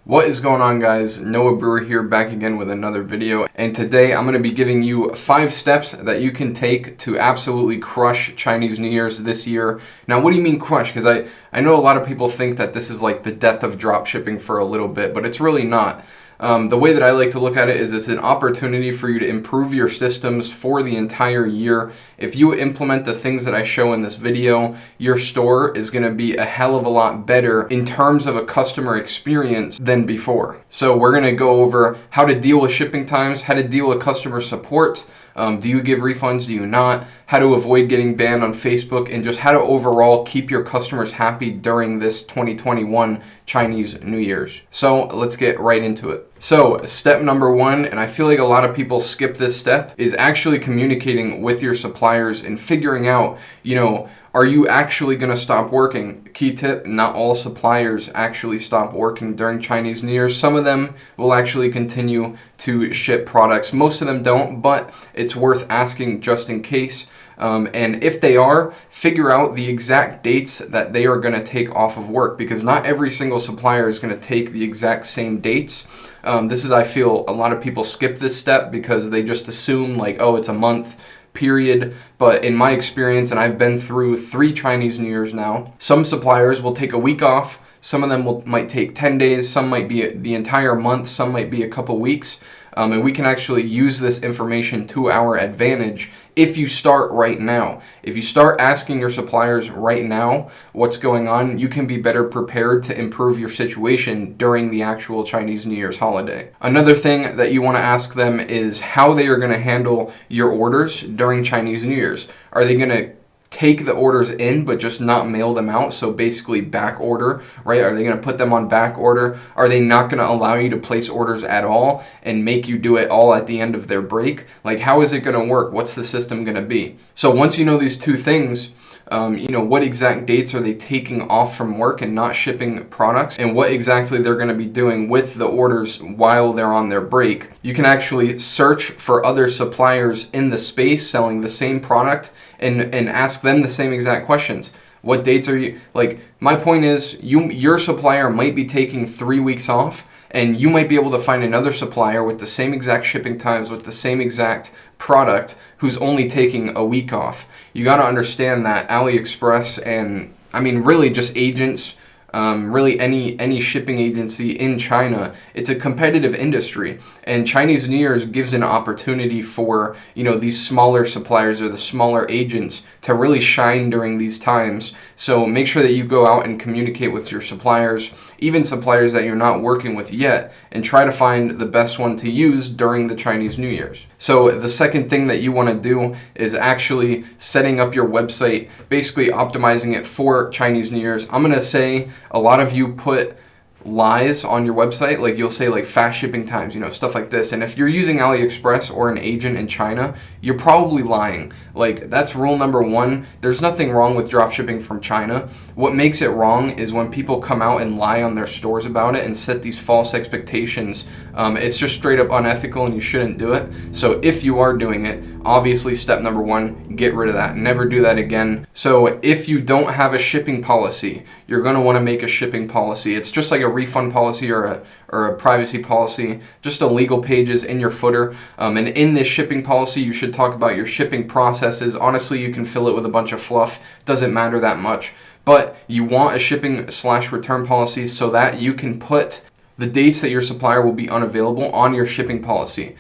What is going on, guys? Noah Brewer here, back again with another video, and today I'm going to be giving you 5 steps that you can take to absolutely crush Chinese New Year's this year. Now, what do you mean crush? Because I know a lot of people think that this is like the death of drop shipping for a little bit, but it's really not. The way that I like to look at it is it's an opportunity for you to improve your systems for the entire year. If you implement the things that I show in this video, your store is going to be a hell of a lot better in terms of a customer experience than before. So we're going to go over how to deal with shipping times, how to deal with customer support. Do you give refunds? Do you not? How to avoid getting banned on Facebook, and just how to overall keep your customers happy during this 2021 Chinese New Year's. So let's get right into it. So step number 1, and I feel like a lot of people skip this step, is actually communicating with your suppliers and figuring out, are you actually going to stop working? Key tip, not all suppliers actually stop working during Chinese New Year. Some of them will actually continue to ship products. Most of them don't, but it's worth asking just in case. And if they are, figure out the exact dates that they are going to take off of work, because not every single supplier is going to take the exact same dates. I feel a lot of people skip this step because they just assume like, oh, it's a month period. But in my experience, and I've been through 3 Chinese New Year's now, some suppliers will take a week off. Some of them might take 10 days. Some might be the entire month. Some might be a couple weeks. And we can actually use this information to our advantage if you start right now. If you start asking your suppliers right now what's going on, you can be better prepared to improve your situation during the actual Chinese New Year's holiday. Another thing that you want to ask them is how they are going to handle your orders during Chinese New Year's. Are they going to take the orders in but just not mail them out, so basically back order, right? Are they going to put them on back order? Are they not going to allow you to place orders at all and make you do it all at the end of their break? Like, how is it going to work? What's the system going to be? So once you know these 2 things, what exact dates are they taking off from work and not shipping products, and what exactly they're going to be doing with the orders while they're on their break, you can actually search for other suppliers in the space selling the same product and ask them the same exact questions. What dates are you, like, my point is, your supplier might be taking 3 weeks off, and you might be able to find another supplier with the same exact shipping times, with the same exact product, who's only taking a week off. You got to understand that AliExpress and, really just agents, really any shipping agency in China, it's a competitive industry, and Chinese New Year's gives an opportunity for these smaller suppliers or the smaller agents to really shine during these times. So make sure that you go out and communicate with your suppliers, even suppliers that you're not working with yet, and try to find the best one to use during the Chinese New Year's. So the second thing that you want to do is actually setting up your website, basically optimizing it for Chinese New Year's. I'm going to say a lot of you put lies on your website, like you'll say like fast shipping times, stuff like this. And if you're using AliExpress or an agent in China, you're probably lying. Like, that's rule number 1. There's nothing wrong with drop shipping from China. What makes it wrong is when people come out and lie on their stores about it and set these false expectations. It's just straight up unethical, and you shouldn't do it. So if you are doing it, obviously step number 1, get rid of that. Never do that again. So if you don't have a shipping policy, you're going to want to make a shipping policy. It's just like a refund policy or a privacy policy, just a legal pages in your footer. And in this shipping policy, you should talk about your shipping processes. Honestly, you can fill it with a bunch of fluff. Doesn't matter that much. But you want a shipping/return policy so that you can put the dates that your supplier will be unavailable on your shipping policy.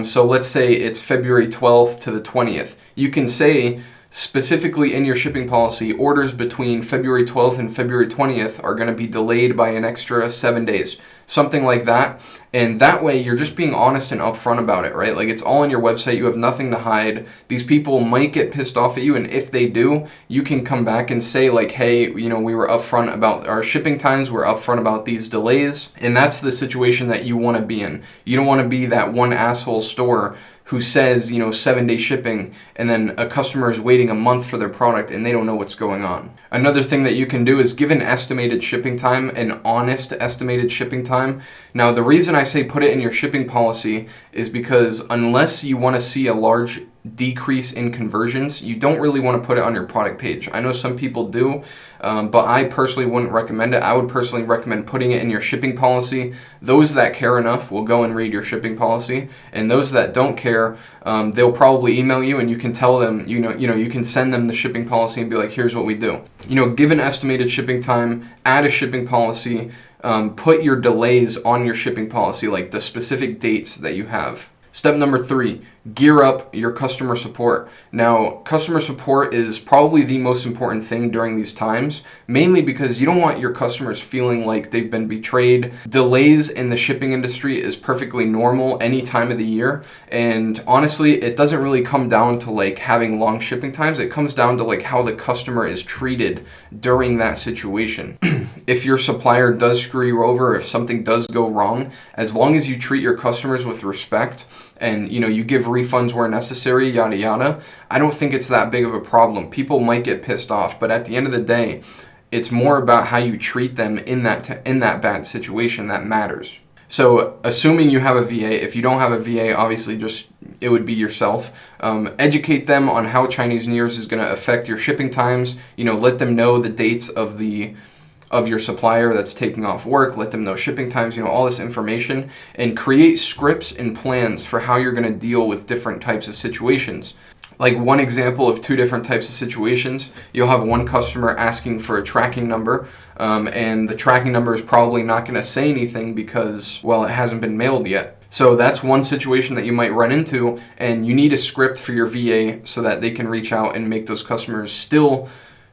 So let's say it's February 12th to the 20th. You can say specifically in your shipping policy, orders between February 12th and February 20th are going to be delayed by an extra 7 days. Something like that. And that way you're just being honest and upfront about it, right? Like, it's all on your website. You have nothing to hide. These people might get pissed off at you, and if they do, you can come back and say like, hey, we were upfront about our shipping times. We're upfront about these delays. And that's the situation that you want to be in. You don't want to be that one asshole store who says, 7-day shipping, and then a customer is waiting a month for their product and they don't know what's going on. Another thing that you can do is give an estimated shipping time, an honest estimated shipping time. Now, the reason I say put it in your shipping policy is because unless you want to see a large decrease in conversions, you don't really want to put it on your product page. I know some people do, but I personally wouldn't recommend it. I would personally recommend putting it in your shipping policy. Those that care enough will go and read your shipping policy, and those that don't care, they'll probably email you, and you can tell them, you can send them the shipping policy and be like, here's what we do. Give an estimated shipping time, add a shipping policy, put your delays on your shipping policy, like the specific dates that you have. Step number 3, gear up your customer support. Now, customer support is probably the most important thing during these times, mainly because you don't want your customers feeling like they've been betrayed. Delays in the shipping industry is perfectly normal any time of the year, and honestly, it doesn't really come down to like having long shipping times. It comes down to like how the customer is treated during that situation. If your supplier does screw you over, if something does go wrong, as long as you treat your customers with respect and you give refunds where necessary, yada yada, I don't think it's that big of a problem. People might get pissed off, but at the end of the day, it's more about how you treat them in that bad situation that matters. So assuming you have a VA, if you don't have a VA, obviously it would be yourself. Educate them on how Chinese New Year's is going to affect your shipping times. Let them know the dates of your supplier that's taking off work, let them know shipping times, all this information, and create scripts and plans for how you're going to deal with different types of situations. Like one example of 2 different types of situations, you'll have one customer asking for a tracking number, and the tracking number is probably not going to say anything because, well, it hasn't been mailed yet. So that's one situation that you might run into, and you need a script for your VA so that they can reach out and make those customers still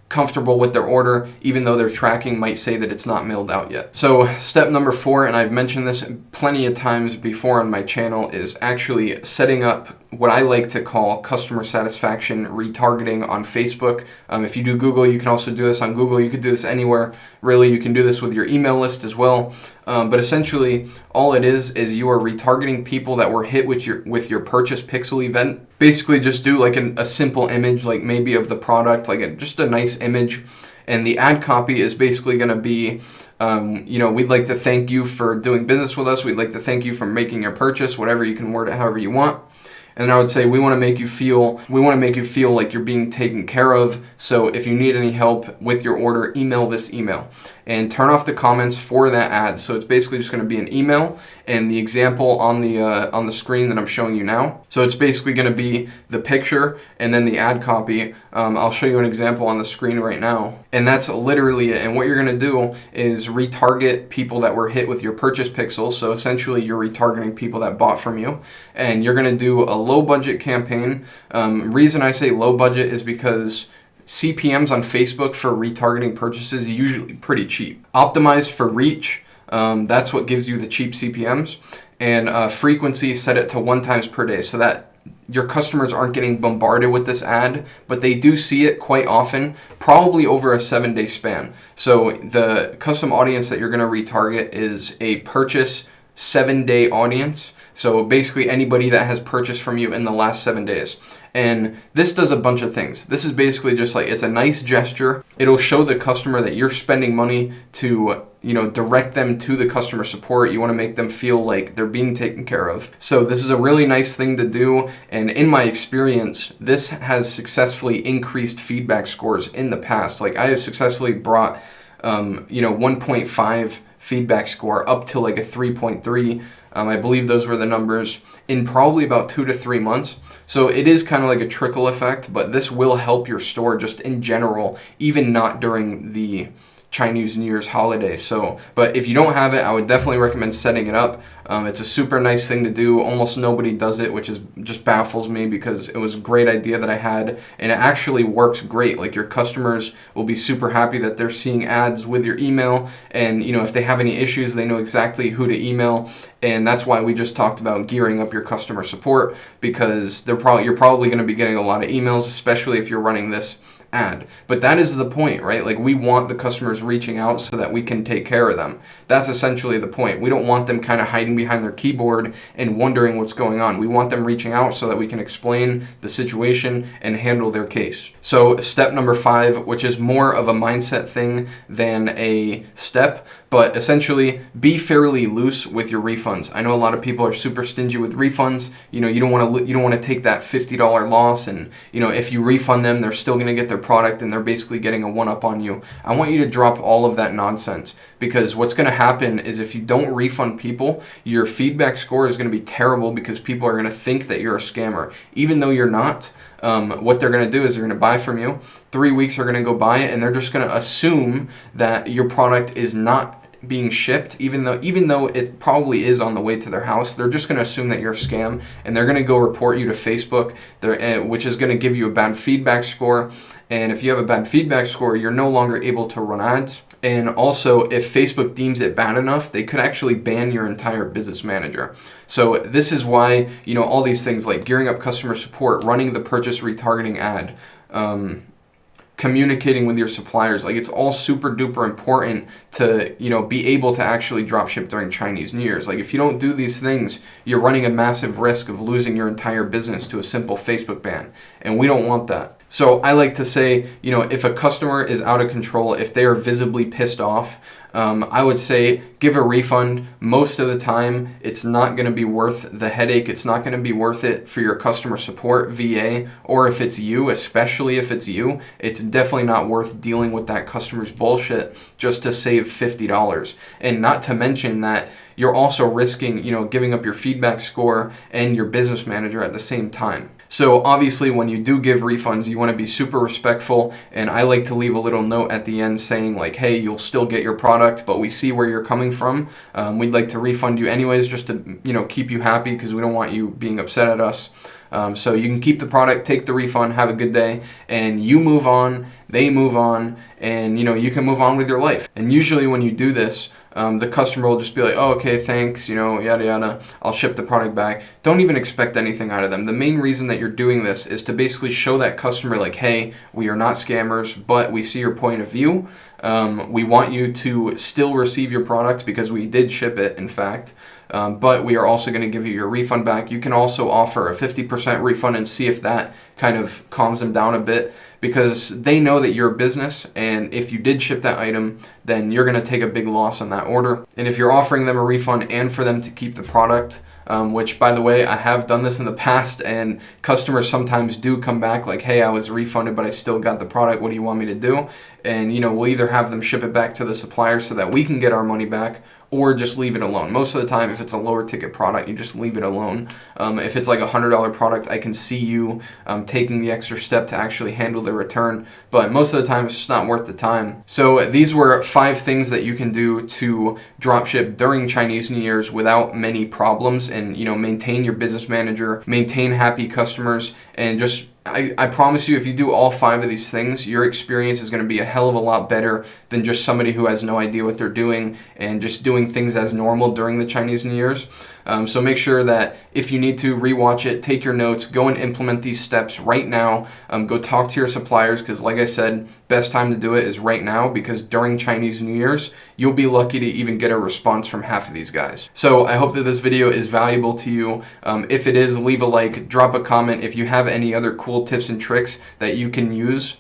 comfortable with their order, even though their tracking might say that it's not mailed out yet. So step number 4, and I've mentioned this plenty of times before on my channel, is actually setting up what I like to call customer satisfaction retargeting on Facebook. If you do Google, you can also do this on Google. You could do this anywhere. Really, you can do this with your email list as well. But essentially, all it is you are retargeting people that were hit with your purchase pixel event. Basically, just do like a simple image, like maybe of the product, like just a nice image. And the ad copy is basically going to be, we'd like to thank you for doing business with us. We'd like to thank you for making your purchase, whatever. You can word it however you want. And I would say we want to make you feel like you're being taken care of. So if you need any help with your order, email this email. And turn off the comments for that ad. So it's basically just going to be an email and the example on the screen that I'm showing you now. So it's basically going to be the picture and then the ad copy. I'll show you an example on the screen right now. And that's literally it. And what you're going to do is retarget people that were hit with your purchase pixel. So essentially you're retargeting people that bought from you. And you're going to do a low budget campaign. Reason I say low budget is because CPMs on Facebook for retargeting purchases is usually pretty cheap. Optimized for reach, that's what gives you the cheap CPMs. And frequency, set it to 1 time per day so that your customers aren't getting bombarded with this ad, but they do see it quite often, probably over a 7-day span. So the custom audience that you're going to retarget is a purchase 7-day audience. So basically anybody that has purchased from you in the last 7 days. And this does a bunch of things. This is basically just like, it's a nice gesture. It'll show the customer that you're spending money to, direct them to the customer support. You want to make them feel like they're being taken care of. So this is a really nice thing to do. And in my experience, this has successfully increased feedback scores in the past. Like I have successfully brought, 1.5 feedback score up to like a 3.3. I believe those were the numbers in probably about 2 to 3 months. So it is kind of like a trickle effect, but this will help your store just in general, even not during the Chinese New Year's holiday. But if you don't have it, I would definitely recommend setting it up. It's a super nice thing to do. Almost nobody does it, which just baffles me because it was a great idea that I had, and it actually works great. Like your customers will be super happy that they're seeing ads with your email, and if they have any issues, they know exactly who to email. And that's why we just talked about gearing up your customer support, because you're probably going to be getting a lot of emails, especially if you're running this ad. But that is the point, right? Like we want the customers reaching out so that we can take care of them. That's essentially the point. We don't want them kind of hiding behind their keyboard and wondering what's going on. We want them reaching out so that we can explain the situation and handle their case. So step number 5, which is more of a mindset thing than a step, But essentially, be fairly loose with your refunds. I know a lot of people are super stingy with refunds. You don't want to take that $50 loss, and if you refund them, they're still going to get their product, and they're basically getting a one-up on you. I want you to drop all of that nonsense, because what's going to happen is if you don't refund people, your feedback score is going to be terrible, because people are going to think that you're a scammer, even though you're not. What they're going to do is they're going to buy from you. 3 weeks are going to go by, and they're just going to assume that your product is not being shipped, even though it probably is on the way to their house. They're just going to assume that you're a scam, and they're going to go report you to Facebook, which is going to give you a bad feedback score. And if you have a bad feedback score, you're no longer able to run ads. And also, if Facebook deems it bad enough, they could actually ban your entire business manager. So this is why, all these things like gearing up customer support, running the purchase retargeting ad, communicating with your suppliers, like it's all super duper important to be able to actually drop ship during Chinese New Year's. Like if you don't do these things, you're running a massive risk of losing your entire business to a simple Facebook ban, and we don't want that. So I like to say, if a customer is out of control, if they are visibly pissed off, I would say give a refund. Most of the time, it's not going to be worth the headache. It's not going to be worth it for your customer support VA, or if it's you, especially if it's you, it's definitely not worth dealing with that customer's bullshit just to save $50. And not to mention that you're also risking, giving up your feedback score and your business manager at the same time. So obviously when you do give refunds, you want to be super respectful, and I like to leave a little note at the end saying like, hey, you'll still get your product, but we see where you're coming from. We'd like to refund you anyways, just to keep you happy, because we don't want you being upset at us. So you can keep the product, take the refund, have a good day, and you move on, they move on, and you can move on with your life. And usually when you do this, the customer will just be like, oh, okay, thanks, yada yada, I'll ship the product back. Don't even expect anything out of them. The main reason that you're doing this is to basically show that customer like, hey, we are not scammers, but we see your point of view. We want you to still receive your product because we did ship it, in fact. But we are also going to give you your refund back. You can also offer a 50% refund and see if that kind of calms them down a bit, because they know that you're a business, and if you did ship that item, then you're going to take a big loss on that order. And if you're offering them a refund and for them to keep the product, which, by the way, I have done this in the past, and customers sometimes do come back like, hey, I was refunded, but I still got the product. What do you want me to do? And, we'll either have them ship it back to the supplier so that we can get our money back, or just leave it alone. Most of the time, if it's a lower ticket product, you just leave it alone. If it's like a $100 product, I can see you taking the extra step to actually handle the return, but most of the time, it's just not worth the time. So these were 5 things that you can do to dropship during Chinese New Year's without many problems, and maintain your business manager, maintain happy customers, and just I promise you, if you do all 5 of these things, your experience is going to be a hell of a lot better than just somebody who has no idea what they're doing and just doing things as normal during the Chinese New Year's. So make sure that if you need to, rewatch it, take your notes, go and implement these steps right now. Go talk to your suppliers, because like I said, best time to do it is right now, because during Chinese New Year's, you'll be lucky to even get a response from half of these guys. So I hope that this video is valuable to you. If it is, leave a like, drop a comment. If you have any other cool tips and tricks that you can use,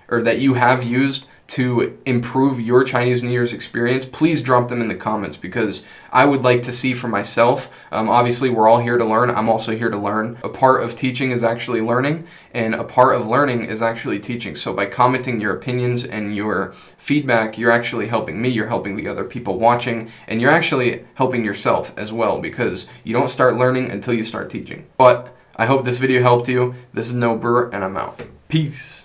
or that you have used to improve your Chinese New Year's experience, please drop them in the comments, because I would like to see for myself. Obviously, we're all here to learn. I'm also here to learn. A part of teaching is actually learning, and a part of learning is actually teaching. So by commenting your opinions and your feedback, you're actually helping me, you're helping the other people watching, and you're actually helping yourself as well, because you don't start learning until you start teaching. But I hope this video helped you. This is No Brewer, and I'm out. Peace.